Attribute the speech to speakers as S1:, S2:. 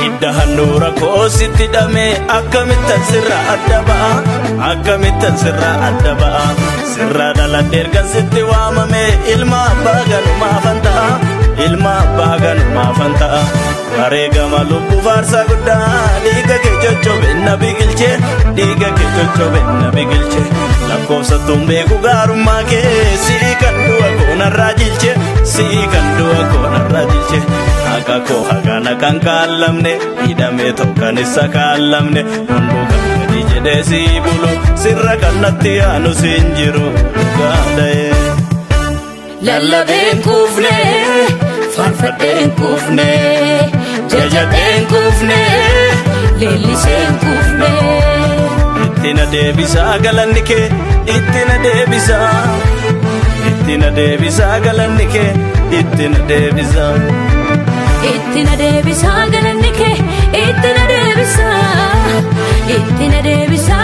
S1: iddahan nuura koositti hidhame akkamittan sirra adda ba'a akkamittan sirra adda ba'a sirra dhaladhe ergan sitti waamame ilma abbaa ganumaafan ta'a ilma abbaa ganumaafan ta'a wareegama lubbuu faarsaa guddaa dhiiga kee coccoobe na biqilche dhiiga kee coccoobe na biqilche lakkoofsattuun beeku gaarummaa kee sii kan du'a koonarraa jilche sii kan du'a koonarraa jilche haqa koo haqana kan kaallamne hidhamee tokkan isa kaallamne hunduu kan gadi jedhee sii bulu sirra kannatti aanu siin jiru gaadha'e
S2: lallabeen kuufne faarfadheen kuufne jajadheen kuufne leelliseen kuufne
S1: ittina deebisaa galanni kee ittina deebisaa ittina deebisaa galanni kee ittina deebisaa
S2: ittina deebisaa galanni kee ittina deebisaa ittina deebisaa